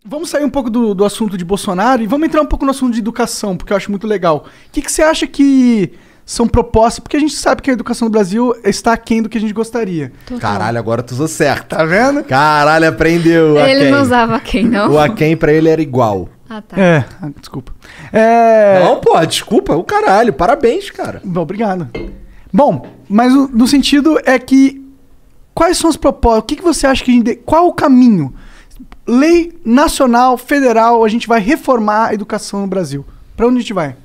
Vamos sair um pouco do assunto de Bolsonaro e vamos entrar um pouco no assunto de educação, porque eu acho muito legal. O que você acha que são propostas? Porque a gente sabe que a educação do Brasil está aquém do que a gente gostaria. Total. Caralho, agora tu usou certo. Tá vendo? Caralho, aprendeu. Ele não usava aquém, não. O aquém pra ele era igual. Ah, tá. Desculpa. Não, pô, desculpa, o caralho. Parabéns, cara. Bom, obrigado. Bom, mas no sentido é que quais são as propostas? O que você acha que a gente... Qual o caminho? Lei nacional, federal, a gente vai reformar a educação no Brasil. Pra onde a gente vai?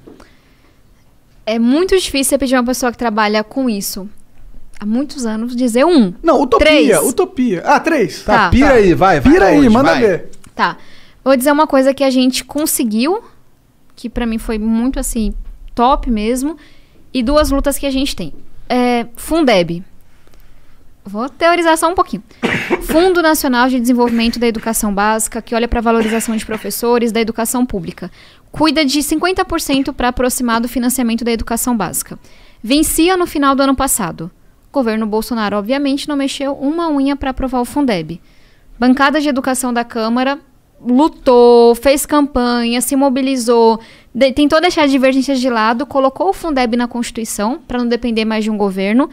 É muito difícil você pedir uma pessoa que trabalha com isso há muitos anos dizer um. Não, utopia. 3. Utopia. 3. Tá, pira aí, vai. Pira aí, hoje, manda vai. ver. Tá. Vou dizer uma coisa que a gente conseguiu, que pra mim foi muito, assim, top mesmo, e 2 lutas que a gente tem. Fundeb. Vou teorizar só um pouquinho. Fundo Nacional de Desenvolvimento da Educação Básica, que olha para a valorização de professores da educação pública. Cuida de 50% para aproximar do financiamento da educação básica. Vencia no final do ano passado. O governo Bolsonaro, obviamente, não mexeu uma unha para aprovar o Fundeb. Bancada de Educação da Câmara lutou, fez campanha, se mobilizou, tentou deixar divergências de lado, colocou o Fundeb na Constituição, para não depender mais de um governo,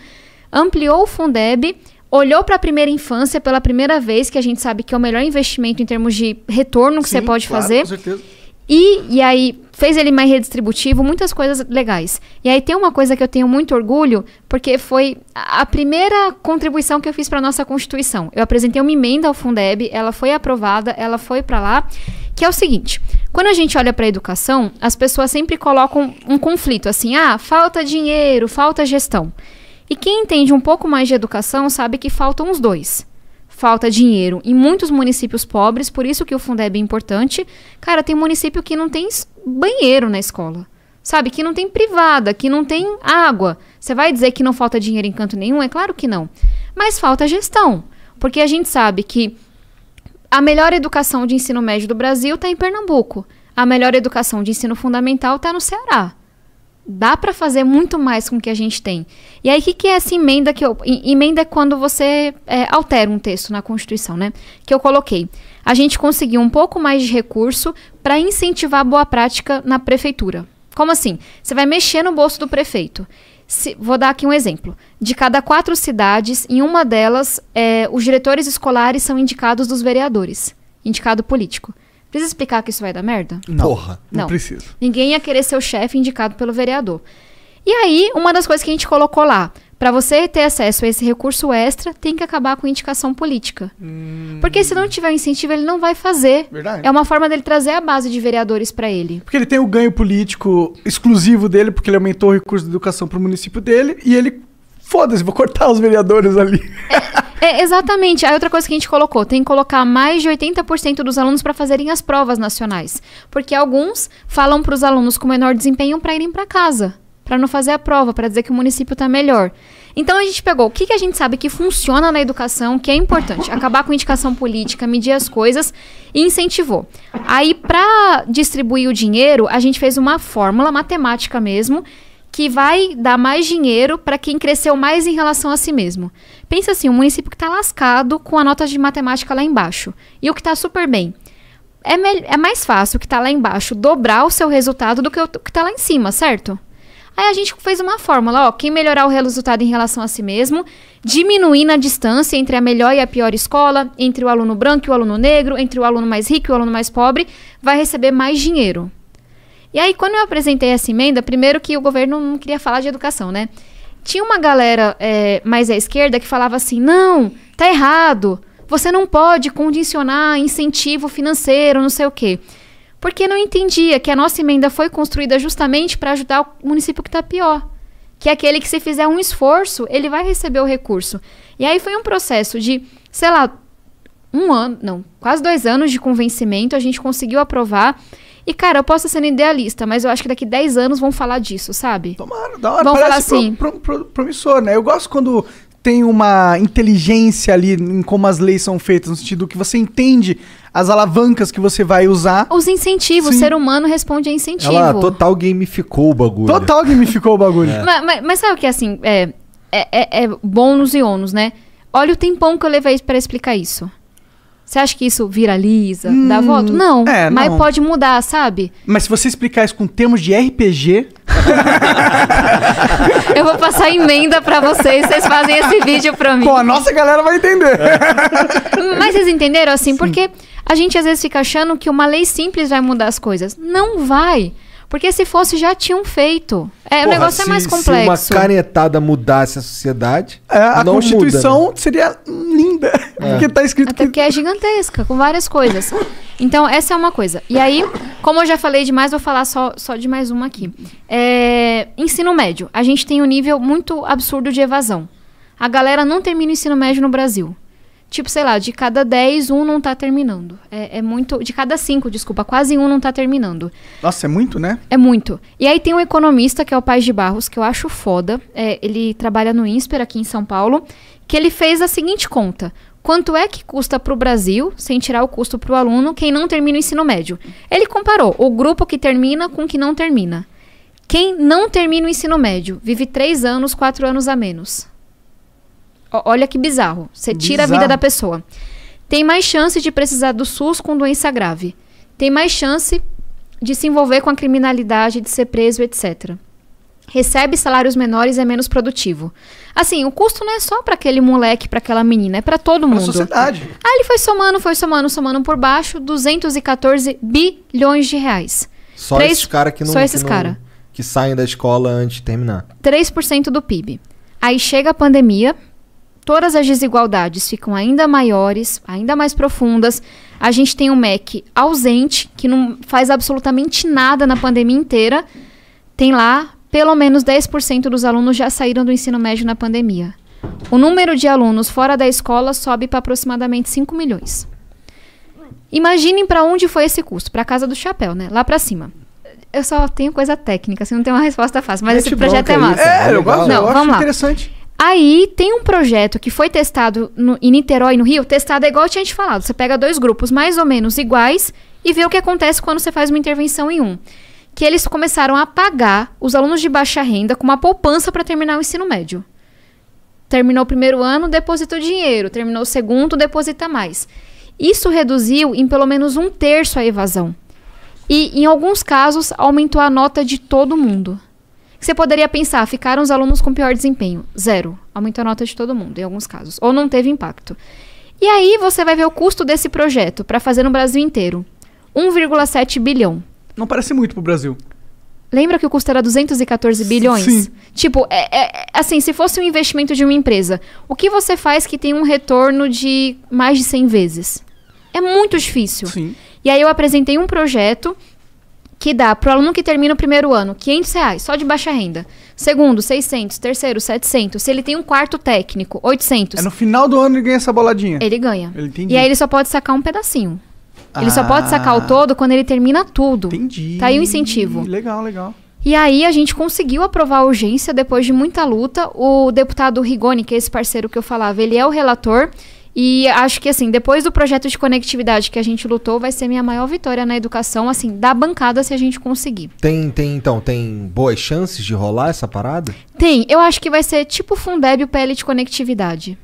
ampliou o Fundeb, olhou para a primeira infância pela primeira vez, que a gente sabe que é o melhor investimento em termos de retorno que você pode fazer. Com certeza. E aí fez ele mais redistributivo, muitas coisas legais. E aí tem uma coisa que eu tenho muito orgulho, porque foi a primeira contribuição que eu fiz para a nossa Constituição. Eu apresentei uma emenda ao Fundeb, ela foi aprovada, ela foi para lá, que é o seguinte: quando a gente olha para a educação, as pessoas sempre colocam um conflito, assim, falta dinheiro, falta gestão. E quem entende um pouco mais de educação sabe que faltam os dois. Falta dinheiro em muitos municípios pobres, por isso que o Fundeb é importante. Cara, tem município que não tem banheiro na escola, sabe? Que não tem privada, que não tem água. Você vai dizer que não falta dinheiro em canto nenhum? É claro que não. Mas falta gestão, porque a gente sabe que a melhor educação de ensino médio do Brasil está em Pernambuco. A melhor educação de ensino fundamental está no Ceará. Dá para fazer muito mais com o que a gente tem. E aí, o que é essa emenda? Emenda é quando você altera um texto na Constituição, né? Que eu coloquei. A gente conseguiu um pouco mais de recurso para incentivar a boa prática na prefeitura. Como assim? Você vai mexer no bolso do prefeito. Vou dar aqui um exemplo. De cada 4 cidades, em uma delas, os diretores escolares são indicados dos vereadores. Indicado político. Precisa explicar que isso vai dar merda? Não, Porra. não precisa. Ninguém ia querer ser o chefe indicado pelo vereador. E aí, uma das coisas que a gente colocou lá, para você ter acesso a esse recurso extra, tem que acabar com indicação política. Porque se não tiver incentivo, ele não vai fazer. Verdade. É uma forma dele trazer a base de vereadores para ele. Porque ele tem o ganho político exclusivo dele, porque ele aumentou o recurso de educação para o município dele, e ele, foda-se, vou cortar os vereadores ali. Exatamente. Aí outra coisa que a gente colocou, tem que colocar mais de 80% dos alunos para fazerem as provas nacionais. Porque alguns falam para os alunos com menor desempenho para irem para casa, para não fazer a prova, para dizer que o município está melhor. Então a gente pegou o que a gente sabe que funciona na educação, que é importante, acabar com indicação política, medir as coisas e incentivou. Aí, para distribuir o dinheiro, a gente fez uma fórmula matemática mesmo, que vai dar mais dinheiro para quem cresceu mais em relação a si mesmo. Pensa assim, um município que está lascado com a nota de matemática lá embaixo e o que está super bem. É mais fácil o que está lá embaixo dobrar o seu resultado do que o que está lá em cima, certo? Aí a gente fez uma fórmula, quem melhorar o resultado em relação a si mesmo, diminuindo a distância entre a melhor e a pior escola, entre o aluno branco e o aluno negro, entre o aluno mais rico e o aluno mais pobre, vai receber mais dinheiro. E aí, quando eu apresentei essa emenda, primeiro que o governo não queria falar de educação, né? Tinha uma galera mais à esquerda que falava assim, não, tá errado, você não pode condicionar incentivo financeiro, não sei o quê. Porque não entendia que a nossa emenda foi construída justamente para ajudar o município que está pior. Que é aquele que, se fizer um esforço, ele vai receber o recurso. E aí foi um processo de, sei lá, quase 2 anos de convencimento, a gente conseguiu aprovar. E, cara, eu posso estar sendo idealista, mas eu acho que daqui 10 anos vão falar disso, sabe? Tomara, da hora. Vão falar Parece assim. Promissor, né? Eu gosto quando tem uma inteligência ali em como as leis são feitas, no sentido que você entende as alavancas que você vai usar. Os incentivos, Sim. O ser humano responde a incentivo. Ela total gamificou o bagulho. Total gamificou o bagulho. Mas sabe o que é assim? É bônus e ônus, né? Olha o tempão que eu levei para explicar isso. Você acha que isso viraliza, dá voto? Não, mas não. pode mudar, sabe? Mas se você explicar isso com termos de RPG... Eu vou passar emenda pra vocês fazem esse vídeo pra mim. Pô, a nossa galera vai entender. Mas vocês entenderam, assim? Sim. Porque a gente às vezes fica achando que uma lei simples vai mudar as coisas. Não vai. Porque se fosse, já tinham feito. O negócio é mais complexo. Se uma canetada mudasse a sociedade, a não Constituição muda, né? seria linda. Porque tá escrito Até porque é gigantesca, com várias coisas. Então, essa é uma coisa. E aí, como eu já falei demais, vou falar só de mais uma aqui. Ensino médio. A gente tem um nível muito absurdo de evasão. A galera não termina o ensino médio no Brasil. Tipo, sei lá, de cada 10, um não tá terminando. É muito... De cada 5, desculpa, quase um não tá terminando. Nossa, é muito, né? É muito. E aí tem um economista, que é o Paes de Barros, que eu acho foda. Ele trabalha no INSPER, aqui em São Paulo, que ele fez a seguinte conta. Quanto é que custa pro Brasil, sem tirar o custo pro aluno, quem não termina o ensino médio? Ele comparou o grupo que termina com o que não termina. Quem não termina o ensino médio vive 3 anos, 4 anos a menos. Olha que bizarro. Você tira a vida da pessoa. Tem mais chance de precisar do SUS com doença grave. Tem mais chance de se envolver com a criminalidade, de ser preso, etc. Recebe salários menores e é menos produtivo. Assim, o custo não é só para aquele moleque, para aquela menina, é para todo mundo. Pra sociedade. Aí ele foi somando por baixo, 214 bilhões de reais. Só esses caras que não... Só esses caras. Que saem da escola antes de terminar. 3% do PIB. Aí chega a pandemia... Todas as desigualdades ficam ainda maiores, ainda mais profundas. A gente tem um MEC ausente, que não faz absolutamente nada na pandemia inteira. Tem lá, pelo menos 10% dos alunos já saíram do ensino médio na pandemia. O número de alunos fora da escola sobe para aproximadamente 5 milhões. Imaginem para onde foi esse custo. Para a Casa do Chapéu, né? Lá para cima. Eu só tenho coisa técnica, assim, não tenho uma resposta fácil. Mas esse projeto é massa. Eu gosto, não, eu vamos acho lá. Interessante. Aí tem um projeto que foi testado em Niterói, no Rio. Testado é igual eu tinha te falado. Você pega 2 grupos mais ou menos iguais e vê o que acontece quando você faz uma intervenção em um. Que eles começaram a pagar os alunos de baixa renda com uma poupança para terminar o ensino médio. Terminou o primeiro ano, deposita o dinheiro. Terminou o segundo, deposita mais. Isso reduziu em pelo menos 1/3 a evasão. E, em alguns casos, aumentou a nota de todo mundo. Você poderia pensar, ficaram os alunos com pior desempenho. 0. Aumentou a nota de todo mundo, em alguns casos. Ou não teve impacto. E aí você vai ver o custo desse projeto para fazer no Brasil inteiro. 1,7 bilhão. Não parece muito pro Brasil. Lembra que o custo era 214 bilhões? Sim. Tipo, assim, se fosse um investimento de uma empresa, o que você faz que tem um retorno de mais de 100 vezes? É muito difícil. Sim. E aí eu apresentei um projeto... que dá para o aluno que termina o primeiro ano R$500, só de baixa renda. Segundo, 600. Terceiro, 700. Se ele tem um quarto técnico, 800. No final do ano ele ganha essa boladinha. Ele ganha. Entendi. E aí ele só pode sacar um pedacinho. Ele só pode sacar o todo quando ele termina tudo. Entendi. Tá aí o incentivo. Legal, legal. E aí a gente conseguiu aprovar a urgência depois de muita luta. O deputado Rigoni, que é esse parceiro que eu falava, ele é o relator. E acho que, assim, depois do projeto de conectividade que a gente lutou, vai ser minha maior vitória na educação, assim, da bancada, se a gente conseguir. Tem boas chances de rolar essa parada? Tem. Eu acho que vai ser tipo o Fundeb e o PL de conectividade.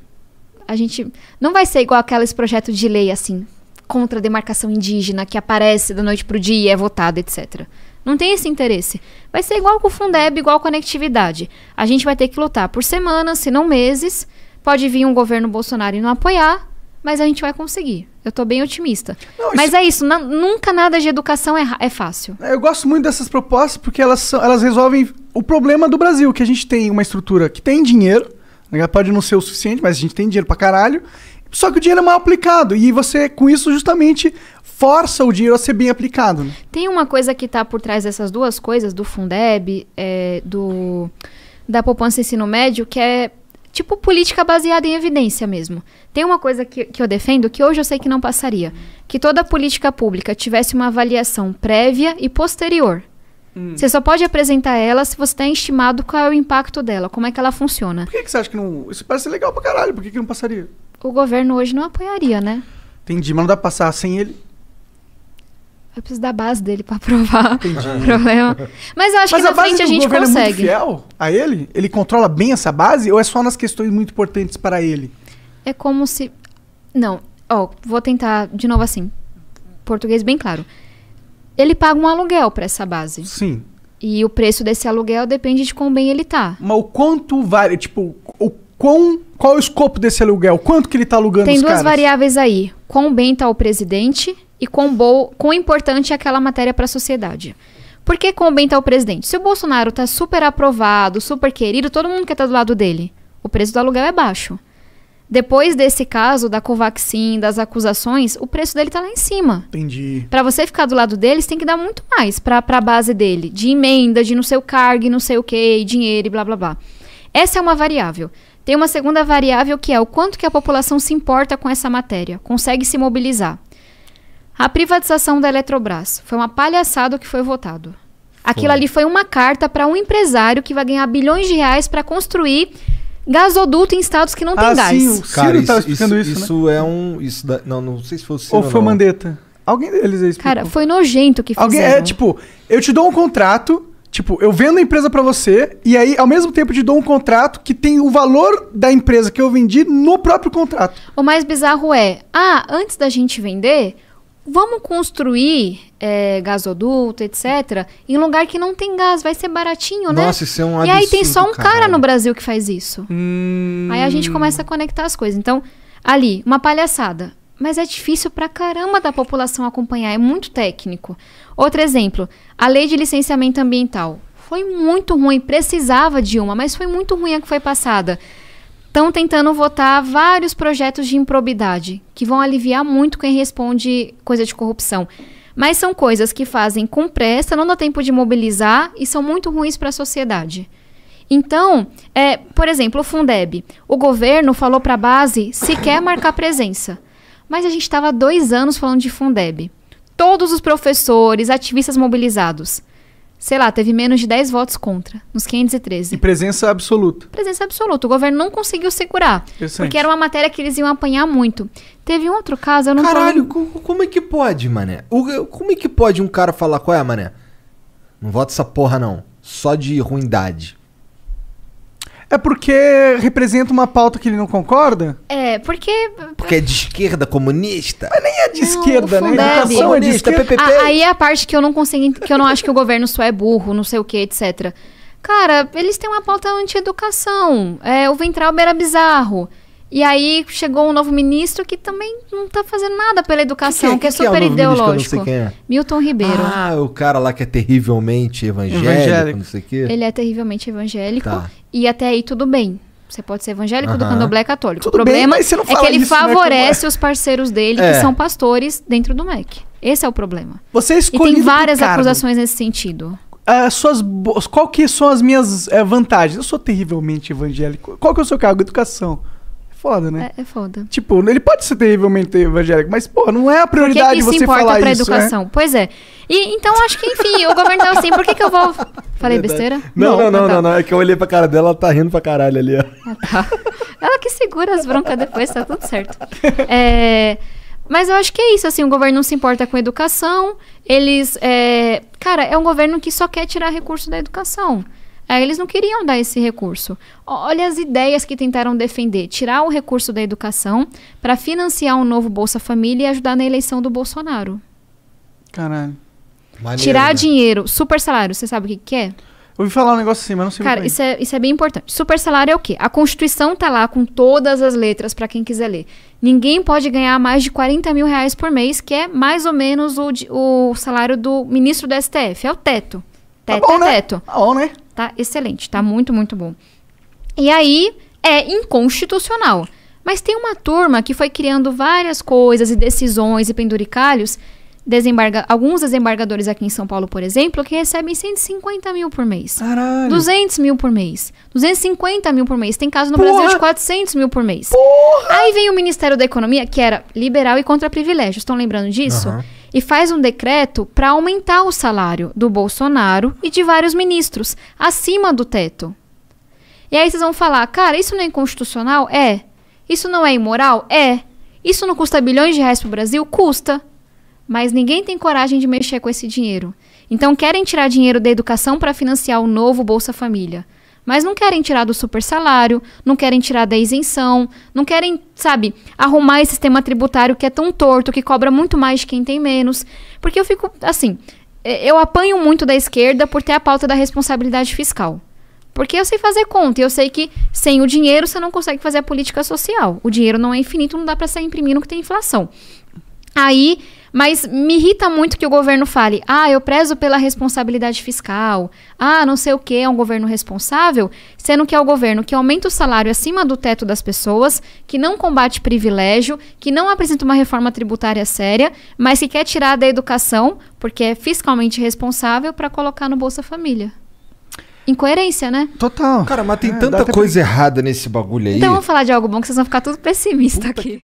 A gente não vai ser igual aqueles projetos de lei, assim, contra a demarcação indígena, que aparece da noite pro dia e é votado, etc. Não tem esse interesse. Vai ser igual com o Fundeb, igual a conectividade. A gente vai ter que lutar por semanas, se não meses. Pode vir um governo Bolsonaro e não apoiar, mas a gente vai conseguir. Eu tô bem otimista. Não, mas é isso, nunca nada de educação é fácil. Eu gosto muito dessas propostas porque elas resolvem o problema do Brasil, que a gente tem uma estrutura que tem dinheiro, pode não ser o suficiente, mas a gente tem dinheiro pra caralho, só que o dinheiro é mal aplicado, e você, com isso, justamente força o dinheiro a ser bem aplicado. Né? Tem uma coisa que tá por trás dessas duas coisas, do Fundeb, da poupança ensino médio, que é tipo política baseada em evidência mesmo. Tem uma coisa que eu defendo, que hoje eu sei que não passaria. Que toda política pública tivesse uma avaliação prévia e posterior. Você só pode apresentar ela se você tem estimado qual é o impacto dela, como é que ela funciona. Por que você acha que não... Isso parece legal pra caralho, por que não passaria? O governo hoje não apoiaria, né? Entendi, mas não dá pra passar sem ele? Eu preciso da base dele pra aprovar o problema. Mas eu acho que na frente a gente consegue. Mas a base do governo é muito fiel a ele? Ele controla bem essa base? Ou é só nas questões muito importantes para ele? É como se... Não. Vou tentar de novo assim. Português bem claro. Ele paga um aluguel para essa base. Sim. E o preço desse aluguel depende de quão bem ele tá. Mas o quanto vale, tipo, qual é o escopo desse aluguel? Quanto que ele tá alugando Tem os duas caras? variáveis aí. Quão bem tá o presidente e quão importante é aquela matéria para a sociedade. Por que quão bem tá o presidente? Se o Bolsonaro tá super aprovado, super querido, todo mundo quer estar do lado dele. O preço do aluguel é baixo. Depois desse caso da Covaxin, das acusações, o preço dele tá lá em cima. Entendi. Pra você ficar do lado deles, tem que dar muito mais pra base dele. De emenda, de não sei o cargo, não sei o que, dinheiro e blá blá blá. Essa é uma variável. Tem uma segunda variável que é o quanto que a população se importa com essa matéria. Consegue se mobilizar. A privatização da Eletrobras foi uma palhaçada o que foi votado. Aquilo ali foi uma carta para um empresário que vai ganhar bilhões de reais para construir gasoduto em estados que não tem gás. Sim, o Ciro tava explicando isso, isso é um... Não sei se foi o Ciro ou foi o Mandetta? Alguém deles aí explicou. Cara, foi nojento que fizeram. Alguém, tipo, eu te dou um contrato, tipo, eu vendo a empresa pra você, e aí, ao mesmo tempo, te dou um contrato que tem o valor da empresa que eu vendi no próprio contrato. O mais bizarro é, antes da gente vender, vamos construir gasoduto, etc., em lugar que não tem gás, vai ser baratinho, né? Nossa, isso é um absurdo, e aí tem só um cara caralho. no Brasil que faz isso. Aí a gente começa a conectar as coisas. Então, ali, uma palhaçada. Mas é difícil pra caramba da população acompanhar, é muito técnico. Outro exemplo, a lei de licenciamento ambiental. Foi muito ruim, precisava de uma, mas foi muito ruim a que foi passada. Estão tentando votar vários projetos de improbidade, que vão aliviar muito quem responde coisa de corrupção. Mas são coisas que fazem com pressa, não dá tempo de mobilizar e são muito ruins para a sociedade. Então, por exemplo, o Fundeb. O governo falou para a base se quer marcar presença. Mas a gente estava há 2 anos falando de Fundeb. Todos os professores, ativistas mobilizados. Sei lá, teve menos de 10 votos contra, nos 513. E presença absoluta. Presença absoluta. O governo não conseguiu segurar. Porque era uma matéria que eles iam apanhar muito. Teve um outro caso, eu não Caralho, como é que pode, mané? Como é que pode um cara falar, qual é, mané? Não vota essa porra, não. Só de ruindade. É porque representa uma pauta que ele não concorda? Porque é de esquerda, comunista? Mas nem é de esquerda, né? Fundeb. Educação é de esquerda. PPP. Aí é a parte que eu não consigo, que eu não acho que o governo só é burro, não sei o que, etc. Cara, eles têm uma pauta anti-educação. O Weintraub era bizarro. E aí chegou um novo ministro que também não tá fazendo nada pela educação, que é super ideológico. Não sei quem é. Milton Ribeiro. O cara lá que é terrivelmente evangélico, não sei o quê. Ele é terrivelmente evangélico. Tá. E até aí tudo bem. Você pode ser evangélico do candomblé católico. Tudo o problema bem, mas você não é que fala ele isso, né, favorece os parceiros dele, que são pastores, dentro do MEC. Esse é o problema. Você é E escolhido tem várias por cargo. acusações nesse sentido. Qual que são as minhas vantagens? Eu sou terrivelmente evangélico. Qual que é o seu cargo? Educação. Foda, né? É foda. Tipo, ele pode ser terrivelmente evangélico, mas, pô, não é a prioridade Por que você importa falar pra isso, educação? né? Pois é. E, então, acho que, enfim, o governo tava assim, por que eu vou... Falei besteira? Não. É que eu olhei pra cara dela, ela tá rindo pra caralho ali, ó. Tá. Ela que segura as broncas depois, tá tudo certo. Mas eu acho que é isso, assim, o governo não se importa com a educação, eles... Cara, é um governo que só quer tirar recurso da educação. Eles não queriam dar esse recurso. Olha as ideias que tentaram defender. Tirar o recurso da educação para financiar um novo Bolsa Família e ajudar na eleição do Bolsonaro. Caralho. Maneiro, Tirar né? dinheiro. Super salário, você sabe o que é? Eu ouvi falar um negócio assim, mas não sei Cara, muito bem. isso é bem importante. Super salário é o quê? A Constituição tá lá com todas as letras para quem quiser ler. Ninguém pode ganhar mais de 40 mil reais por mês, que é mais ou menos o salário do ministro do STF. É o teto. Teto bom, é né? teto. Tá bom, né? Tá excelente, tá muito, muito bom. E aí, é inconstitucional. Mas tem uma turma que foi criando várias coisas e decisões e penduricalhos. Alguns desembargadores aqui em São Paulo, por exemplo, que recebem 150 mil por mês. Caralho. 200 mil por mês. 250 mil por mês. Tem caso no Brasil de 400 mil por mês. Aí vem o Ministério da Economia, que era liberal e contra privilégios. Estão lembrando disso? E faz um decreto para aumentar o salário do Bolsonaro e de vários ministros, acima do teto. E aí vocês vão falar, cara, isso não é inconstitucional? É. Isso não é imoral? É. Isso não custa bilhões de reais pro Brasil? Custa. Mas ninguém tem coragem de mexer com esse dinheiro. Então querem tirar dinheiro da educação para financiar o novo Bolsa Família. mas não querem tirar do super salário, não querem tirar da isenção, não querem, sabe, arrumar esse sistema tributário que é tão torto, que cobra muito mais de quem tem menos. Porque eu fico, assim, eu apanho muito da esquerda por ter a pauta da responsabilidade fiscal. Porque eu sei fazer conta, e eu sei que sem o dinheiro você não consegue fazer a política social. O dinheiro não é infinito, não dá para sair imprimindo que tem inflação. Aí, mas me irrita muito que o governo fale, eu prezo pela responsabilidade fiscal, não sei o que, é um governo responsável, sendo que é o governo que aumenta o salário acima do teto das pessoas, que não combate privilégio, que não apresenta uma reforma tributária séria, mas que quer tirar da educação, porque é fiscalmente responsável, para colocar no Bolsa Família. Incoerência, né? Total. Cara, mas tem tanta coisa errada nesse bagulho aí. Então vamos falar de algo bom que vocês vão ficar tudo pessimistas aqui.